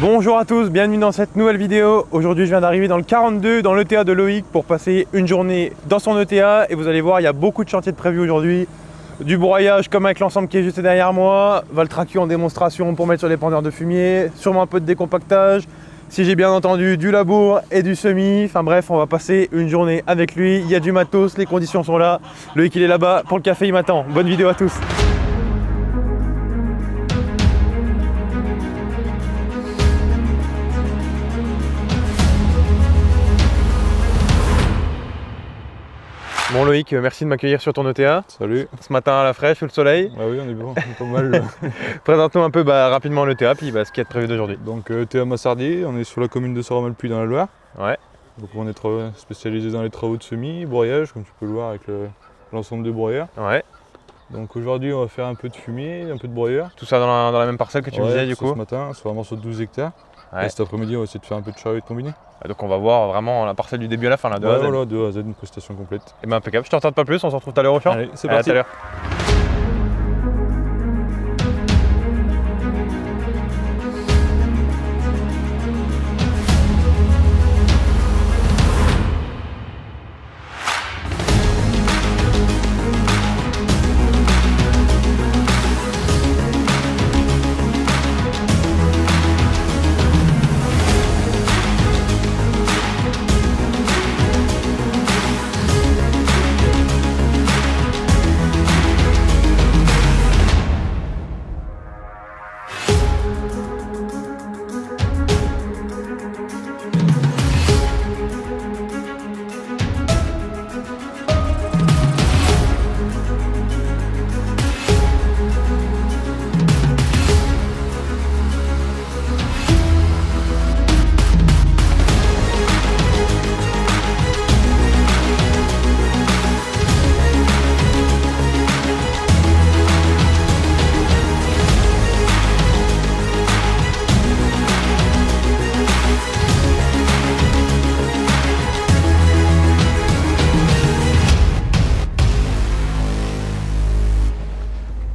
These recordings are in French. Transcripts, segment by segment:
Bonjour à tous, bienvenue dans cette nouvelle vidéo. Aujourd'hui je viens d'arriver dans le 42 dans l'ETA de Loïc pour passer une journée dans son ETA et vous allez voir il y a beaucoup de chantiers de prévus aujourd'hui. Du broyage comme avec l'ensemble qui est juste derrière moi, Valtracu en démonstration pour mettre sur les pendeurs de fumier, sûrement un peu de décompactage, si j'ai bien entendu du labour et du semis, enfin bref on va passer une journée avec lui, il y a du matos, les conditions sont là, Loïc il est là-bas pour le café il m'attend, bonne vidéo à tous. Bon Loïc, merci de m'accueillir sur ton ETA. Salut. Ce matin à la fraîche, sous le soleil. Ah oui, on est bon, on est pas mal. Présente-nous un peu rapidement l'ETA, puis ce qui est prévu d'aujourd'hui. Donc ETA Massardier, on est sur la commune de Soramalpuy dans la Loire. Ouais. Donc on est spécialisé dans les travaux de semis, broyage, comme tu peux le voir avec l'ensemble des broyeurs. Ouais. Donc aujourd'hui on va faire un peu de fumier, un peu de broyeur. Tout ça dans la même parcelle que tu me disais du coup. Ce matin, sur un morceau de 12 hectares. Ouais. Et cet après-midi on va essayer de faire un peu de chariot combiné. Donc on va voir vraiment la parcelle du début à la fin, là, de A à Z. Voilà, de A à Z, une prestation complète. Et impeccable, je te retarde pas plus, on se retrouve tout à l'heure au champ. Allez, c'est parti. À tout à l'heure.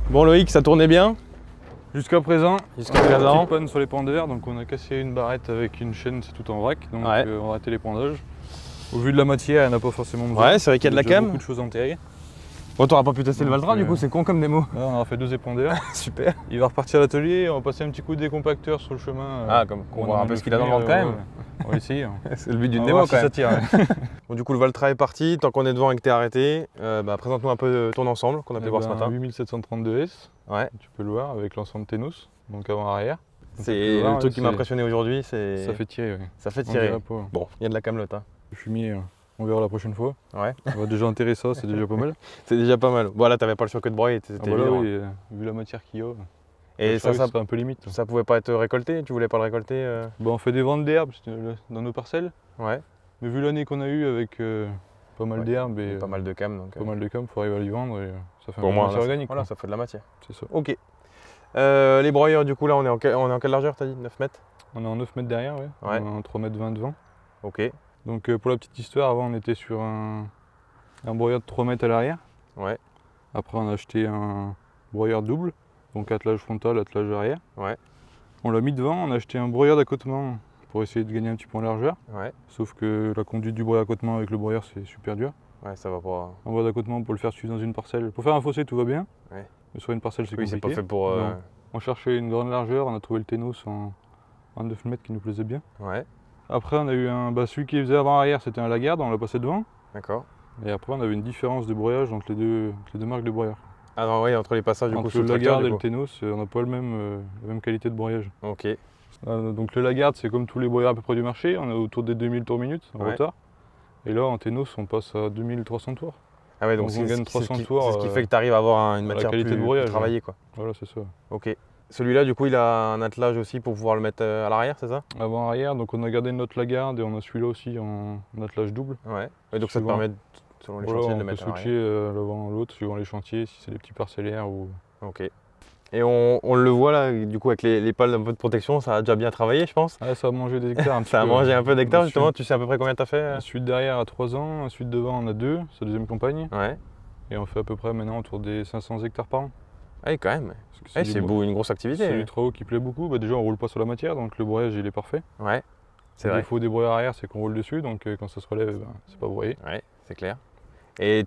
Bon Loïc, ça tournait bien? Jusqu'à présent, Jusqu'à présent. petite panne sur les pendeurs, donc on a cassé une barrette avec une chaîne, c'est tout en vrac, donc Ouais. on va arrêter les pendages. Au vu de la matière, elle n'a pas forcément besoin. Ouais, c'est vrai qu'il y a de la Déjà cam. beaucoup de choses enterrées. Bon, t'auras pas pu tester le Donc, Valtra du coup, c'est con comme démo. Là, on aura fait 2 épandeurs. Super. Il va repartir à l'atelier, on va passer un petit coup de décompacteur sur le chemin. Ah, comme qu'on on voit un amène peu le ce qu'il a dans le fumier, ventre quand même. ouais. On va essayer. Hein. C'est le but d'une On va démo voir quand si même. ça tire. Ouais. Bon, du coup, le Valtra est parti. Tant qu'on est devant et que t'es arrêté, présente-nous un peu ton ensemble qu'on a pu voir ce matin. 8732 S, Ouais. tu peux le voir avec l'ensemble Tenos, donc avant-arrière. Donc, tu peux C'est voir, le truc ouais, qui m'a impressionné aujourd'hui, c'est. Ça fait tirer, ouais. Ça fait On tirer. verra pas. Bon, il y a de la camelote. Hein. Le fumier, on verra la prochaine fois. Ouais. On va déjà enterrer ça, c'est déjà pas mal. C'est déjà pas mal. Bon, là, t'avais pas le choix que de broyer, c'était Ah bah là, évident. oui, vu la matière qu'il y a, Et ça, c'est un peu limite. ça pouvait pas être récolté? Tu voulais pas le récolter Bon, on fait des ventes d'herbes dans nos parcelles, Ouais. mais vu l'année qu'on a eue avec pas mal Ouais, d'herbes et Pas mal de cam. Donc, pas mal de cam, il faut arriver à les vendre et ça fait pour un peu moi, de matière là, organique. voilà, quoi. ça fait de la matière. C'est ça. Ok. Les broyeurs, du coup, là, on est en quelle largeur, t'as dit? 9 mètres? On est en 9 mètres derrière, ouais. Ouais. On est en 3 mètres 20 devant. Ok. Donc pour la petite histoire, avant on était sur un broyeur de 3 mètres à l'arrière. Ouais. Après on a acheté un broyeur double, donc attelage frontal, attelage arrière. Ouais. On l'a mis devant, on a acheté un broyeur d'accotement pour essayer de gagner un petit peu en largeur. Ouais. Sauf que la conduite du broyeur d'accotement avec le broyeur c'est super dur. Ouais, ça va pas. Un broyeur d'accotement pour le faire suivre dans une parcelle. Pour faire un fossé tout va bien, Ouais. mais sur une parcelle c'est Oui, compliqué. c'est pas fait pour. Non. On cherchait une grande largeur, on a trouvé le Tenos en 9 mètres qui nous plaisait bien. Ouais. Après on a eu celui qui faisait avant-arrière c'était un Lagarde, on l'a passé devant. D'accord. Et après, on avait une différence de broyage entre les deux marques de broyeur. Ah non, oui, entre les passages du coup Entre sur le le tracteur, Lagarde et du le coup. Tenos, on n'a pas la même qualité de broyage. Ok. Donc le Lagarde, c'est comme tous les broyeurs à peu près du marché, on est autour des 2000 tours minute en Ouais. retard. Et là, en Tenos, on passe à 2300 tours. Ah ouais, donc Donc on gagne 300 c'est tours, ce qui fait que tu arrives à avoir une la matière qualité de plus broyage, travaillée, quoi. Voilà, c'est ça. Ok. Celui-là, du coup, il a un attelage aussi pour pouvoir le mettre à l'arrière, c'est ça? Avant-arrière, donc on a gardé notre Lagarde et on a celui-là aussi en attelage double. Ouais. Et donc ça te Suivant. permet, selon les Voilà, chantiers, de on le peut mettre à switcher l'arrière. l'avant l'autre suivant les chantiers, si c'est des petits parcellaires ou... Ok. Et on le voit là, du coup, avec les pales un peu de protection, ça a déjà bien travaillé, je pense. Ah, ça a mangé des hectares un petit Ça a peu. mangé un peu d'hectares, Dessus. justement. Tu sais à peu près combien tu as fait? Ensuite derrière à 3 ans, ensuite devant on a 2, sa deuxième campagne. Ouais. Et on fait à peu près maintenant autour des 500 hectares par an. Ah oui, quand même. Parce que Ouais, c'est une grosse activité. C'est du travaux qui plaît beaucoup. Bah, déjà, on roule pas sur la matière, donc le broyage il est parfait. Ouais, c'est Le vrai. défaut des broyeurs arrière, c'est qu'on roule dessus, donc quand ça se relève, ben, c'est pas broyé. Ouais, c'est clair. Et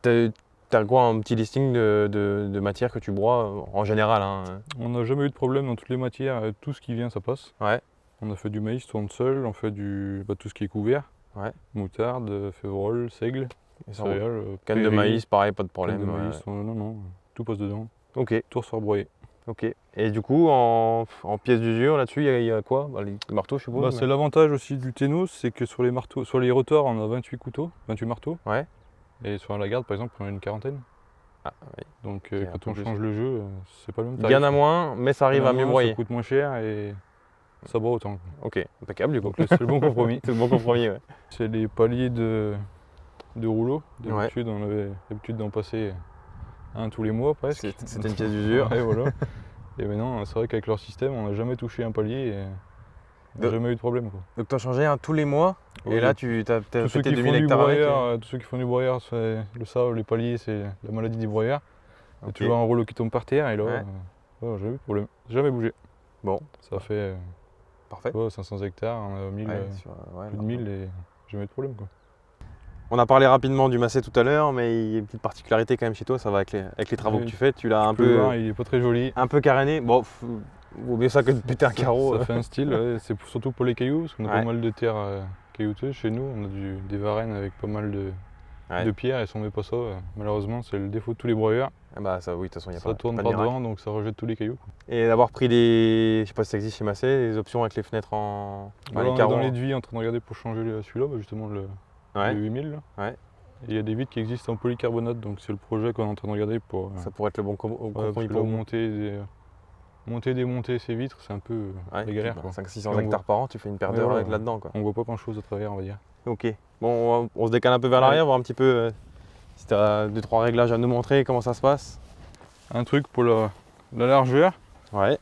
t'as quoi, un petit listing de matières que tu broies en général hein? On n'a jamais eu de problème dans toutes les matières, tout ce qui vient, ça passe. Ouais. On a fait du maïs, tourne seul, on fait tout ce qui est couvert. Ouais. Moutarde, févrole, seigle, céréales, Canne de prairie, maïs, pareil, pas de problème. canne de maïs, non, tout passe dedans. Ok, Tout ressort broyé. ok. Et du coup, en pièces d'usure, là-dessus, il y a quoi? Bah, les marteaux, je suppose. Bah, mais- c'est l'avantage aussi du Ténos, c'est que sur les marteaux, sur les rotors, on a 28 couteaux, 28 marteaux. Ouais. Et sur la garde, par exemple, on a une quarantaine. Ah, oui. Donc un quand peu on plus. change le jeu, c'est pas le même Il tarif. y en a moins, mais ça arrive Il y en à a mieux moins, broyer. Ça coûte moins cher et ça broie autant. Ok, impeccable du coup. Donc là, c'est le bon compromis. C'est le bon compromis, ouais. C'est les paliers de rouleau. Ouais. D'habitude, on avait l'habitude d'en passer un tous les mois presque. C'était une pièce d'usure. Ouais, voilà. Et maintenant, c'est vrai qu'avec leur système, on n'a jamais touché un palier et on n'a jamais eu de problème. Quoi. Donc tu as changé un tous les mois, Oui. et là tu as Tous ceux fait tes qui 2000 font du hectares avec. broyeur, tous ceux qui font du broyeur le savent, les paliers, c'est la maladie des broyeurs. Il y a Ok. toujours un rouleau qui tombe par terre et là, Ouais. jamais eu de problème. Jamais bougé. Bon, Ça fait parfait. 500 hectares, on a 1000, Ouais, ouais, plus de 1000 et jamais eu de problème. Quoi. On a parlé rapidement du Macé tout à l'heure, mais il y a une petite particularité quand même chez toi, ça va avec les travaux Oui. que tu fais. Tu l'as un Tu peux le peu, voir, il est pas très joli. un peu caréné. Bon, vaut mieux ça que de péter un carreau. Ça fait un style, ouais. C'est surtout pour les cailloux, parce qu'on a Ouais. pas mal de terres caillouteuses chez nous. On a des varennes avec pas mal Ouais. de pierres et si on met pas ça, malheureusement, c'est le défaut de tous les broyeurs. Ah bah ça, oui, de toute façon, il n'y a Ça pas, tourne pas par de miracle. devant, donc ça rejette tous les cailloux. Et d'avoir pris les, je sais pas si ça existe chez Macé, les options avec les fenêtres en, Là, les on est carreaux. dans les devis en train de regarder pour changer celui-là, bah, justement le Ouais, 8000. Là. Ouais. Et il y a des vitres qui existent en polycarbonate, donc c'est le projet qu'on est en train de regarder pour ça pourrait être le bon ouais, compromis parce que pour là, vous. démonter ces vitres, c'est un peu Ouais, des galères. Quoi. 500-600 Et on hectares par an, tu fais une paire Ouais, d'heures voilà, avec là-dedans, quoi. On voit pas grand-chose à travers, on va dire. Ok. Bon, on se décale un peu vers l'arrière, voir un petit peu si tu as 2-3 réglages à nous montrer, comment ça se passe. Un truc pour la largeur. Ouais.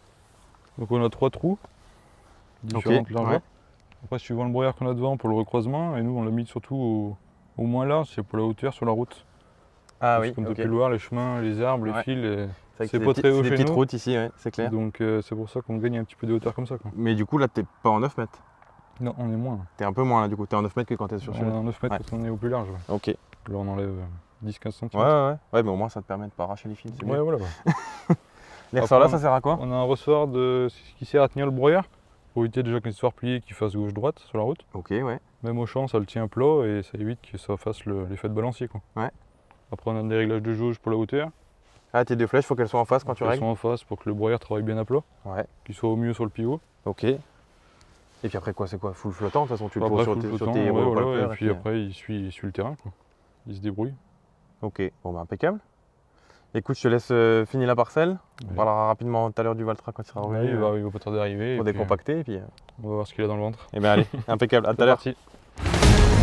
Donc on a 3 trous, différentes largeurs. ouais. Après suivant le broyeur qu'on a devant pour le recroisement, et nous on l'a mis surtout au moins large, c'est pour la hauteur sur la route. Ah Parce oui, que comme tu ok. peux le voir, les chemins, les arbres, les Ouais. fils, C'est pas très haut des chez petites nous. routes ici, ouais, c'est clair. donc c'est pour ça qu'on gagne un petit peu de hauteur comme ça. Quoi. Mais du coup, là, t'es pas en 9 mètres. Non, on est moins. T'es un peu moins là, du coup. T'es en 9 mètres que quand t'es sur On est celui-là. en 9 mètres Ouais. quand on est au plus large. Ouais. Ok. Là on enlève 10-15 cm. Ouais, mais au moins, ça te permet de pas arracher les fils. C'est Ouais, bien. voilà. Les ressorts là, Après, ça sert à quoi? On a un ressort qui sert à tenir le broyeur, pour éviter déjà qu'il soit replié, qu'il fasse gauche-droite sur la route. Ok, ouais. Même au champ, ça le tient plat et ça évite que ça fasse l'effet de balancier. Quoi. Ouais. Après, on a des réglages de jauge pour la hauteur. Ah, tes deux flèches, faut qu'elles soient en face quand tu Elles règles. sont en face pour que le broyeur travaille bien à plat, Ouais. qu'il soit au mieux sur le pivot. Ok. Et puis après, quoi, c'est quoi? Full flottant, de toute façon, tu le Après, poses sur full tes flottant, tes ouais, voilà, rollers, et puis après, il suit le terrain. Quoi. Il se débrouille. Ok, bon bah impeccable. Écoute, je te laisse finir la parcelle. On Ouais. parlera rapidement tout à l'heure du Valtra quand il sera Ouais, revenu il va pas tarder d'arriver. pour et puis, décompacter. Et puis, on va voir ce qu'il a dans le ventre. eh bien allez, impeccable, à tout à C'est l'heure. parti.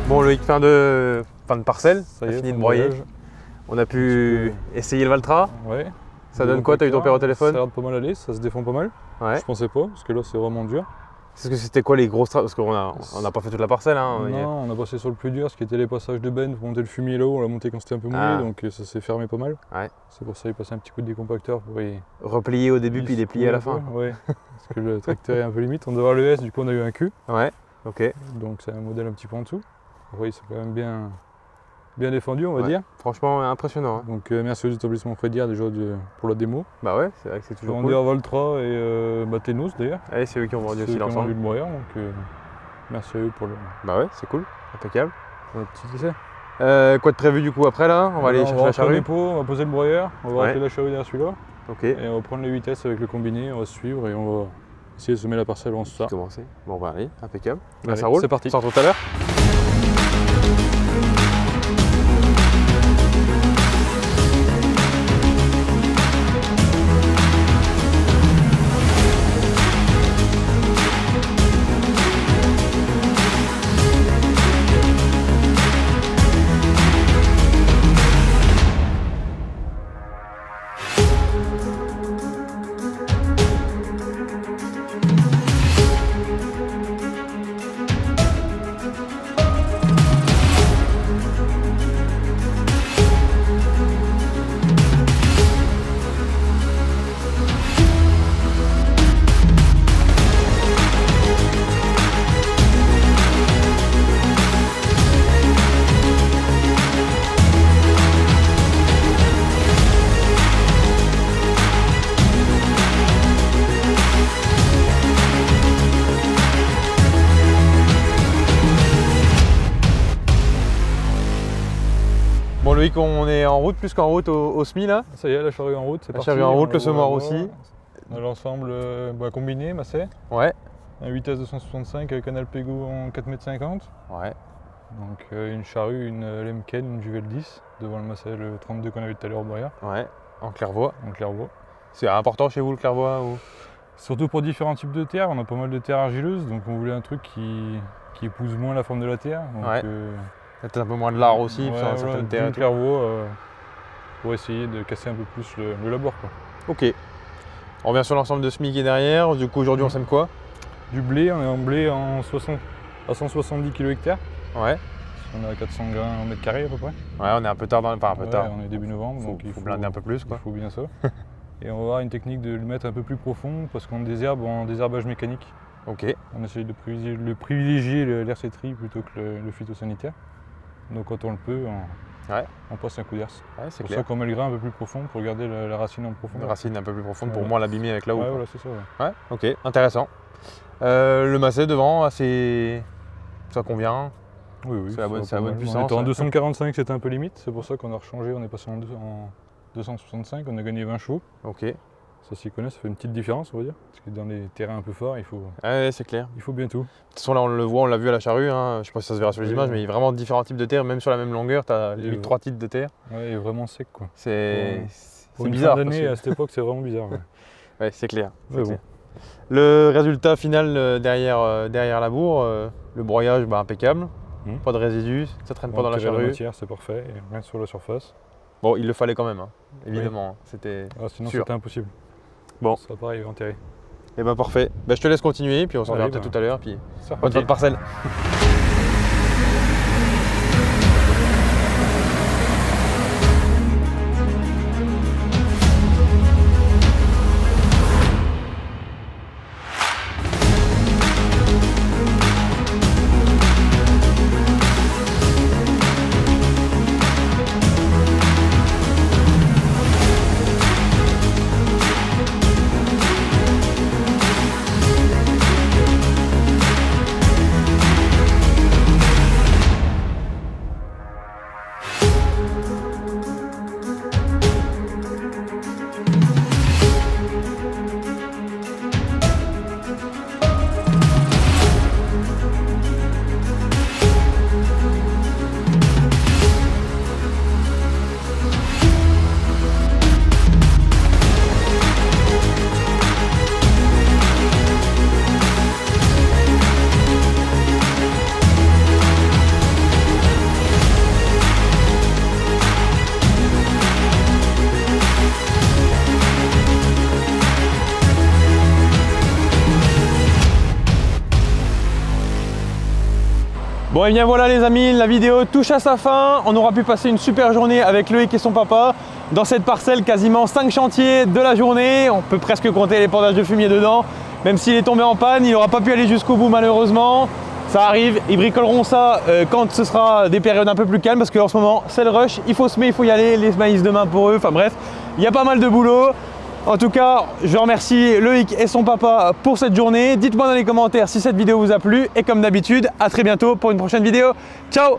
Bon, Loïc, fin de parcelle, Ça on y a est, fini de fin broyer. voyage. On a pu essayer le Valtra. Ouais. Ça donne quoi? T'as eu ton père au téléphone? Ça a l'air de pas mal aller, ça se défend pas mal. Ouais. Je pensais pas, parce que là c'est vraiment dur. Parce que c'était quoi les grosses Parce qu'on a pas fait toute la parcelle. Hein. Non, on a passé sur le plus dur, ce qui était les passages de benne pour monter le fumier là-haut. On l'a monté quand c'était un peu mouillé, Ah. donc ça s'est fermé pas mal. Ouais. C'est pour ça qu'il passait un petit coup de décompacteur pour y Replié au début, puis déplié à la fin. Ouais, parce que le tracteur est un peu limite. On doit avoir le S, du coup on a eu un Q, Ouais, ok. donc c'est un modèle un petit peu en dessous. Oui, c'est quand même bien défendu, on va Ouais. dire. Franchement, impressionnant. Hein. Donc merci aux établissements Frédière déjà pour la démo. Bah ouais, c'est vrai que c'est toujours cool. Vendeur Valtra et Ténos d'ailleurs. Allez, c'est eux qui ont vendu C'est aussi eux qui ont vendu l'ensemble. le broyeur, donc merci à eux pour le Bah ouais, c'est cool, impeccable. petit essai. Quoi de prévu du coup après là? On va aller Alors, chercher la rentrer au charrue. dépôt, on va poser le broyeur, on va Ouais. rentrer la charrue derrière celui-là, Ok. et on va prendre les vitesses avec le combiné, on va suivre et on va essayer de semer la parcelle avant ce soir. Commencer. Bon bah allez, impeccable. Là, Allez, ça roule. c'est parti. On se retrouve tout à l'heure. Loïc, on est en route, plus qu'en route au SMI là. Ça y est, la charrue en route, c'est La parti. charrue en route, On le voit semoir là-bas. aussi. On a l'ensemble combiné, massé. Ouais, Un 8S 265 avec un Alpego en 4,50 m. ouais, Donc une charrue, une Lemken, une Juvel 10 devant le Massel 32 qu'on avait tout à l'heure au Broyat, ouais, en clairvoie. en clairvoie. C'est important chez vous le clairvoie ou... Surtout pour différents types de terres, on a pas mal de terres argileuses, donc on voulait un truc qui épouse moins la forme de la terre. Donc, Ouais. Peut-être un peu moins de lard aussi, ouais, sur voilà, certaines terres et du tout. clairvoie pour essayer de casser un peu plus le labour, quoi. Ok. On revient sur l'ensemble de SMI qui est derrière. Du coup, aujourd'hui, on sème quoi? Du blé, on est en blé à 170 kg hectare. Ouais. On est à 400 grains au mètre carré à peu près. Ouais, on est un peu tard un peu Ouais, tard. on est début novembre, Faut, donc il faut blinder un peu plus, quoi. Il faut bien ça. Et on va avoir une technique de le mettre un peu plus profond parce qu'on désherbe en désherbage mécanique. Ok. On essaye de privilégier l'hercétrie plutôt que le phytosanitaire. Donc quand on le peut, on passe un coup d'herse. Ouais, c'est C'est pour clair. ça qu'on met le grain un peu plus profond pour garder la racine en Une profondeur. racine un peu plus profonde pour Ouais. moins l'abîmer avec la haut. Ouais, quoi. voilà, c'est ça. Ouais. Ouais, ok, intéressant. Le massé devant, assez... ça convient. Oui, C'est la bonne- ça c'est la va bonne pas mal. puissance, On était en ouais. 245, c'était un peu limite. C'est pour ça qu'on a rechangé, on est passé en 265, on a gagné 20 chevaux. Ok. Ça s'y connaît, ça fait une petite différence, on va dire. Parce que dans les terrains un peu forts, il faut Ouais, c'est clair. bien tout. De toute façon, là, on le voit, on l'a vu à la charrue. Hein. Je sais pas si ça se verra sur les Oui, images, ouais. mais il y a vraiment différents types de terre. Même sur la même longueur, tu as Et limite 3 types de terre. Ouais, et vraiment sec, quoi. C'est Pour c'est une bizarre. fin parce d'année, que- à cette époque, c'est vraiment bizarre. Ouais. Ouais, c'est clair. c'est Mais clair. bon. Le résultat final derrière la bourre, le broyage impeccable. Pas de résidus, ça traîne pas dans la Tirer charrue. matière, c'est parfait, et rien sur la surface. Bon, il le fallait quand même, hein. Évidemment. Hein. C'était. Ah, sinon, Sûr. c'était impossible. Bon. Ça va pareil, enterré. Et ben parfait. Ben, je te laisse continuer, puis on s'en Allez, verra peut-être tout à l'heure. Puis C'est bonne reparti. fin de parcelle. Bon et bien voilà les amis, la vidéo touche à sa fin. On aura pu passer une super journée avec Loïc et son papa. Dans cette parcelle, quasiment 5 chantiers de la journée. On peut presque compter les portages de fumier dedans. Même s'il est tombé en panne, il n'aura pas pu aller jusqu'au bout malheureusement. Ça arrive, ils bricoleront ça quand ce sera des périodes un peu plus calmes parce qu'en ce moment c'est le rush, il faut semer, il faut y aller, les maïs demain pour eux, enfin bref, il y a pas mal de boulot. En tout cas, je remercie Loïc et son papa pour cette journée. Dites-moi dans les commentaires si cette vidéo vous a plu et comme d'habitude, à très bientôt pour une prochaine vidéo. Ciao!